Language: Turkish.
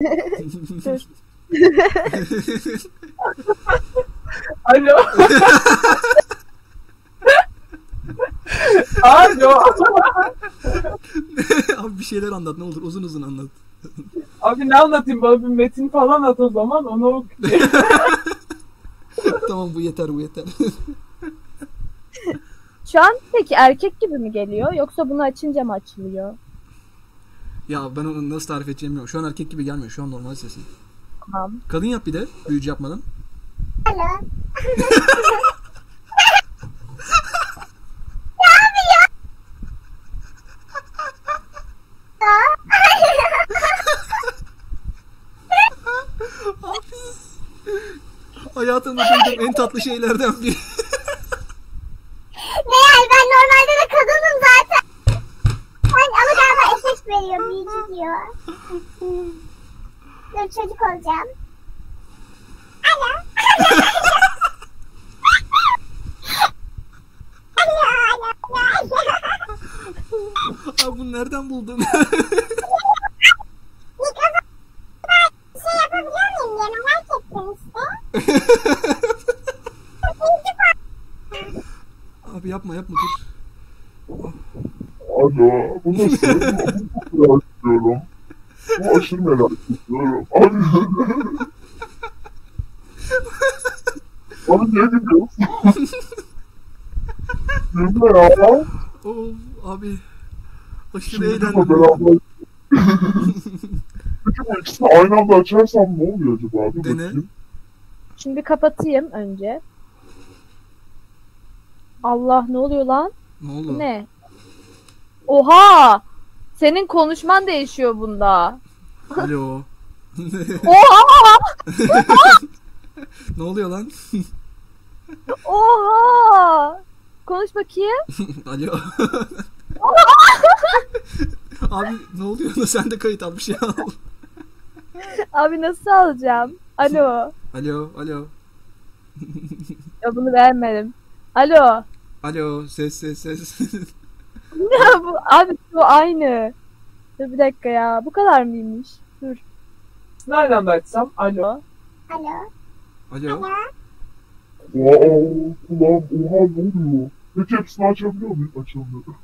Dur. Alo. Alo. Abi bir şeyler anlat ne olur uzun uzun anlat. Abi ne anlatayım, bana bir metin falan at o zaman, onu oku. Tamam bu yeter bu yeter. Şu an peki erkek gibi mi geliyor yoksa bunu açınca mı açılıyor? Ya ben onu nasıl tarif edeceğimi bilmiyorum. Şu an erkek gibi gelmiyor. Şu an normal sesi. Tamam. Kadın yap bir de büyücü yapmadan. Hayatımda duyduğum en tatlı şeylerden biri. Meğer ben normalde de kadınım zaten. Ama galiba efekt veriyor, büyücü diyor. Dur, çocuk olacağım. Alo. Abi bunu nereden buldun? Mikrofon şey yapabiliyor muyum diye merak ettim işte. Abi yapma yapma dur. Alo, bu nasıl? Bunu çok merak ediyorum. Bu aşırı merak ediyorum. Abi. Abi niye gülüyorsun? Gülme ya. Of abi. Aşırı Şimdi eğlendim. gülme beraber. Peki bu ikisini aynı anda açarsam ne oluyor acaba? Bir Dene. bakayım. Şimdi kapatayım önce. Allah, ne oluyor lan? Ne oldu? Ne? Oha! Senin konuşman değişiyor bunda. Alo. Oha! Ne oluyor lan? Oha! Konuş bakayım. Alo. Abi ne oluyor? Sen de kayıt al bir şey al. Abi nasıl alacağım? Alo. Alo, alo. Ya bunu beğenmedim. Alo. Alo, ses ses ses. Ya bu abi bu aynı. Dur bir dakika ya. Bu kadar mıymış? Dur. Nereden de açsam? Alo. Alo. Alo. Wow, ulan oha ne oluyor? Peki hepsini açabiliyor muyum? Açamıyorum.